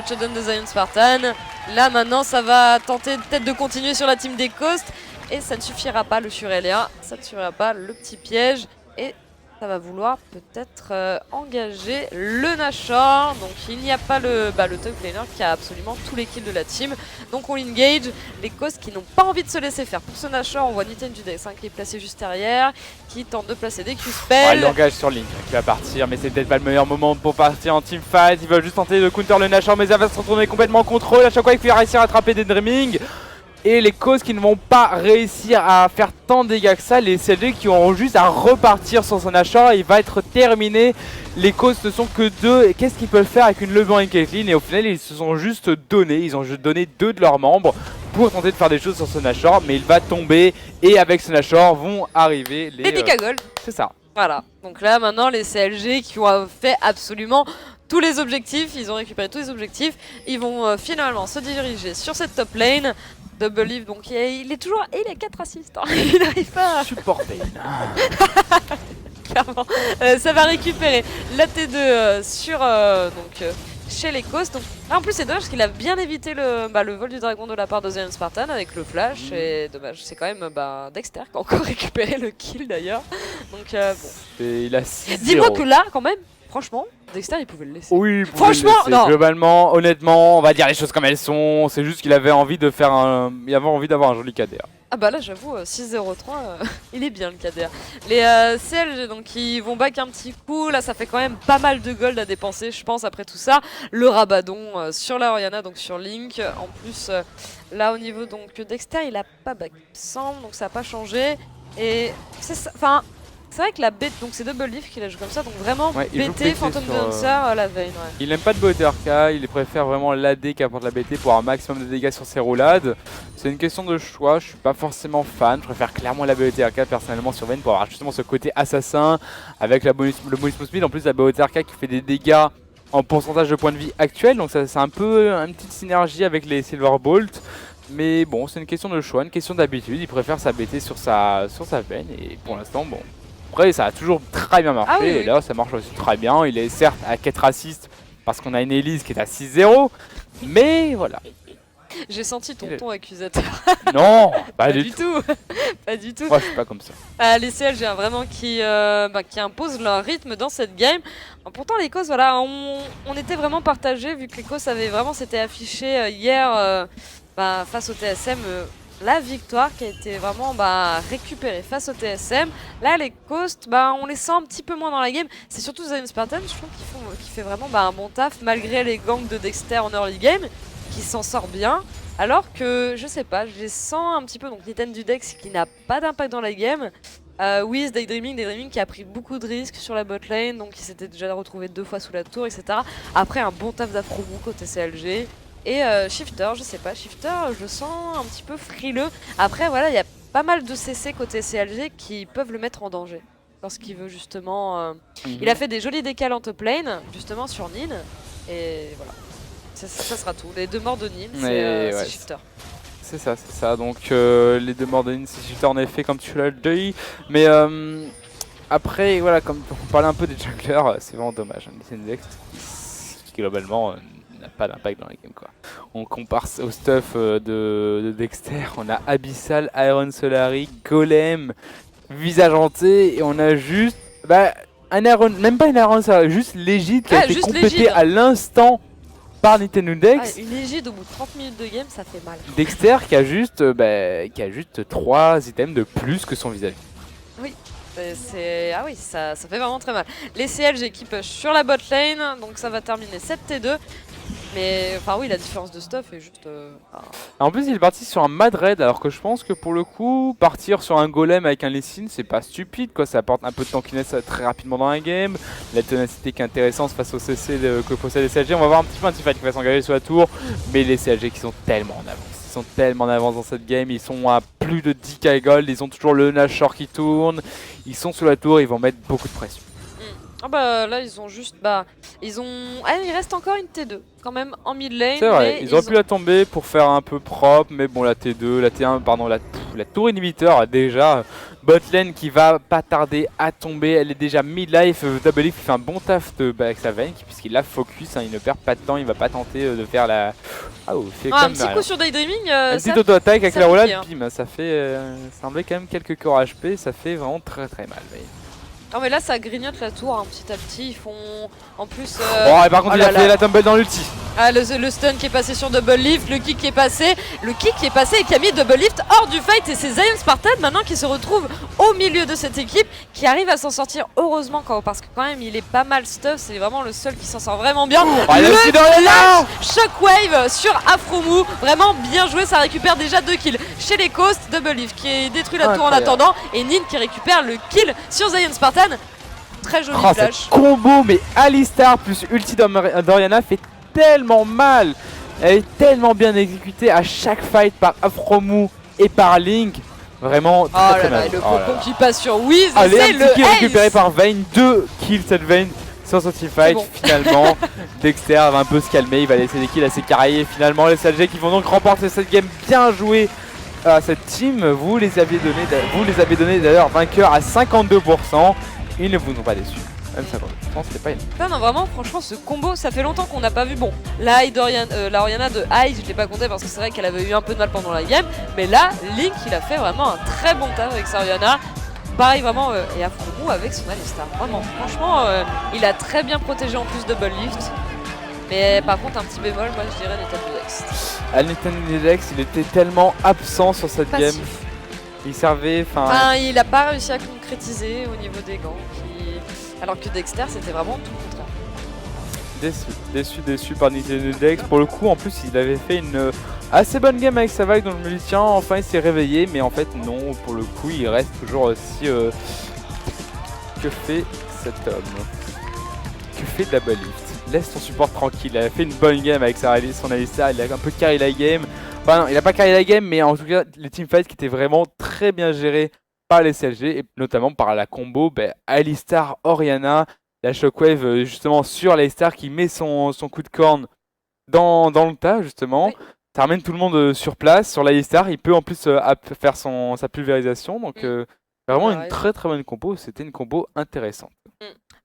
shutdown de Zion Spartan. Là maintenant ça va tenter peut-être de continuer sur la team des Coast. Et ça ne suffira pas le Surelia, ça ne suffira pas le petit piège. Et ça va vouloir peut-être engager le Nashor. Donc il n'y a pas le top laner qui a absolument tous les kills de la team. Donc on engage les Coast qui n'ont pas envie de se laisser faire. Pour ce Nashor, on voit Niten du Dex qui est placé juste derrière, qui tente de placer des Q-spells. Il engage sur Link qui va partir, mais c'est peut-être pas le meilleur moment pour partir en teamfight. Il va juste tenter de counter le Nashor, mais ça va se retourner complètement en contrôle. À chaque fois, il va réussir à attraper des Dreaming. Et les Causes qui ne vont pas réussir à faire tant de dégâts que ça, les CLG qui auront juste à repartir sur son Nashor, il va être terminé. Les Causes ne sont que 2, et qu'est-ce qu'ils peuvent faire avec une LeBlanc et Caitlyn? Et au final ils se sont juste donnés, ils ont juste donné 2 de leurs membres pour tenter de faire des choses sur ce Nashor, mais il va tomber et avec ce Nashor vont arriver les Decagold. C'est ça. Voilà, donc là maintenant les CLG qui ont fait absolument tous les objectifs, ils ont récupéré tous les objectifs, ils vont finalement se diriger sur cette top lane. Double Leaf, donc il est toujours. Et il a 4 assists. Hein. Il n'arrive pas à supporter. Clairement. Ça va récupérer la T2 sur chez les Coast. Donc, en plus, c'est dommage parce qu'il a bien évité le vol du dragon de la part de Zion Spartan avec le flash. Et dommage, c'est quand même Dexter qui a encore récupéré le kill d'ailleurs. Donc, bon. Et il a 6-0. Dis-moi que là, quand même, franchement, Dexter il pouvait le laisser. Oui, franchement, non. Globalement, honnêtement, on va dire les choses comme elles sont. C'est juste qu'il avait envie de faire il avait envie d'avoir un joli KDR. Ah bah là j'avoue 6-0-3 il est bien le KDR. Les CLG donc ils vont back un petit coup, là ça fait quand même pas mal de gold à dépenser je pense après tout ça. Le Rabadon sur la Orianna donc sur Link. En plus là au niveau donc Dexter il a pas back semble donc ça a pas changé. Et c'est ça, enfin c'est vrai que la bête, donc c'est Double Leaf qui la joue comme ça, donc vraiment BT, Phantom Dancer, la veine. Ouais. Il n'aime pas de BOTRK, il préfère vraiment l'AD qui apporte la BT pour un maximum de dégâts sur ses roulades. C'est une question de choix, je suis pas forcément fan, je préfère clairement la BOTRK personnellement sur Vayne pour avoir justement ce côté assassin avec le bonus move speed. En plus la BOTRK qui fait des dégâts en pourcentage de points de vie actuel, donc c'est un peu une petite synergie avec les Silverbolt. Mais bon, c'est une question de choix, une question d'habitude, il préfère sa BT sur sa Vayne et pour l'instant bon. Après ça a toujours très bien marché et là ça marche aussi très bien. Il est certes à 4 assists parce qu'on a une Elise qui est à 6-0, mais voilà. J'ai senti ton ton accusateur. Non, pas du tout. Pas du tout. Moi je suis pas comme ça. Les CLG vraiment qui imposent leur rythme dans cette game. Pourtant les Causes, voilà, on était vraiment partagés vu que les Causes s'étaient affichés hier face au TSM. La victoire qui a été vraiment récupérée face au TSM. Là, les Coast, on les sent un petit peu moins dans la game. C'est surtout Zion Spartan, je trouve, qui fait vraiment un bon taf malgré les gangs de Dexter en early game, qui s'en sort bien. Alors que, je sais pas, je les sens un petit peu. Donc, Niten du Dex qui n'a pas d'impact dans la game. Wiz, Daydreaming qui a pris beaucoup de risques sur la bot lane, donc il s'était déjà retrouvé 2 fois sous la tour, etc. Après, un bon taf d'Afrobou côté CLG. Et Shifter, je sais pas, Shifter, je le sens un petit peu frileux. Après, voilà, il y a pas mal de CC côté CLG qui peuvent le mettre en danger. Lorsqu'il veut justement... Il a fait des jolis décals en top lane, justement sur Nin. Et voilà, ça sera tout. Les 2 morts de Nin, c'est Shifter. C'est ça. Donc les 2 morts de Nin, c'est Shifter en effet, comme tu l'as dit. Mais après, voilà, comme on parlait un peu des junglers, c'est vraiment dommage. Dex, qui globalement... n'a pas d'impact dans la game quoi. On compare au stuff de Dexter, on a Abyssal, Iron Solari, Golem, Visage hanté et on a juste un Iron, même pas une Iron Solari, juste l'égide qui a été complétée à l'instant par Nintendo Dex. Une égide au bout de 30 minutes de game, ça fait mal. Dexter qui a juste 3 items de plus que son visage. Oui. Ça fait vraiment très mal. Les CLG qui push sur la bot lane, donc ça va terminer 7T2. Mais enfin oui, la différence de stuff est juste... En plus il est parti sur un Madred, alors que je pense que pour le coup, partir sur un golem avec un Lee Sin, c'est pas stupide quoi, ça apporte un peu de tankiness très rapidement dans la game, la ténacité qui est intéressante face au CC que possèdent les CLG. On va voir un petit peu un teamfight qui va s'engager sur la tour, mais les CLG qui sont tellement en avance. Ils sont tellement en avance dans cette game, ils sont à plus de 10k gold, ils ont toujours le Nashor qui tourne, ils sont sous la tour, ils vont mettre beaucoup de pression. Ah bah là ils ont juste il reste encore une T2 quand même en mid lane. C'est vrai, ils auraient pu la tomber pour faire un peu propre, mais bon la T2, la T1, pardon, la tour inhibiteur déjà bot lane qui va pas tarder à tomber, elle est déjà mid-life. Double Lift fait un bon taf avec sa Vayne puisqu'il la focus, hein, il ne perd pas de temps, il va pas tenter de faire la... un petit coup sur Daydreaming, un petit auto-attaque avec la roulade, bim, ça fait... ça enlève quand même quelques corps HP, ça fait vraiment très mal. Non mais là ça grignote la tour hein, petit à petit, ils font en plus... et par contre il a fait la tumble dans l'ulti. Ah, le stun qui est passé sur Double Lift, le kick qui est passé, et qui a mis Double Lift hors du fight, et c'est Zion Spartan maintenant qui se retrouve au milieu de cette équipe, qui arrive à s'en sortir heureusement parce que quand même il est pas mal stuff, c'est vraiment le seul qui s'en sort vraiment bien. Le flash Shockwave sur Afromu, vraiment bien joué, ça récupère déjà 2 kills chez les Coast. Double Lift qui détruit la tour en attendant, et Nin qui récupère le kill sur Zion Spartan. Très joli flash. Cette combo, mais Alistar plus ulti d'Orianna fait tellement mal. Elle est tellement bien exécutée à chaque fight par Afromu et par Link. Vraiment très mal. Le cocon qui passe sur Wiz, c'est le kill récupéré par Vayne. 2 kills cette Vayne sur son teamfight. Finalement, Dexter va un peu se calmer. Il va laisser des kills à ses carrières. Et finalement, les SLG qui vont donc remporter cette game. Bien joué à cette team. Vous les avez donné d'ailleurs vainqueurs à 52%. Ils ne vous ont pas déçus. Même 52%, c'était pas énorme. Non, vraiment, franchement, ce combo, ça fait longtemps qu'on n'a pas vu. Bon, la Orianna de Hyde, je l'ai pas compté parce que c'est vrai qu'elle avait eu un peu de mal pendant la game. Mais là, Link, il a fait vraiment un très bon taf avec sa Orianna. Pareil, vraiment, et Afromu avec son Alistar. Vraiment, franchement, il a très bien protégé en plus Double Lift. Mais par contre, un petit bémol, moi je dirais Nathan Dex. Nathan Dex, il était tellement absent sur cette game. Il servait, il a pas réussi à concrétiser au niveau des gants. Alors que Dexter, c'était vraiment tout le contraire. Déçu par Nintendo Dex. Pour le coup, en plus, il avait fait une assez bonne game avec sa vague, donc je me dis tiens, enfin il s'est réveillé, mais en fait non, pour le coup, il reste toujours aussi... Que fait cet homme? Que fait Double Lift? Laisse ton support tranquille, il a fait une bonne game avec son Alistar, il a un peu carry la game. Enfin non, il a pas carry la game, mais en tout cas, les teamfights qui étaient vraiment très bien gérés par les CLG, et notamment par la combo Alistar Orianna, la Shockwave justement sur Alistar qui met son coup de corne dans le tas justement. Oui. Ça ramène tout le monde sur place, sur l'Alistar, il peut en plus faire sa pulvérisation, donc vraiment une très bonne combo, c'était une combo intéressante.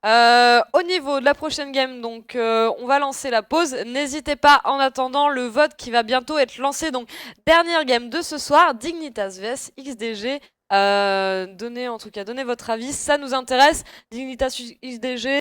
Au niveau de la prochaine game, donc on va lancer la pause. N'hésitez pas en attendant le vote qui va bientôt être lancé. Donc dernière game de ce soir, Dignitas vs XDG. Donnez votre avis, ça nous intéresse. Dignitas XDG.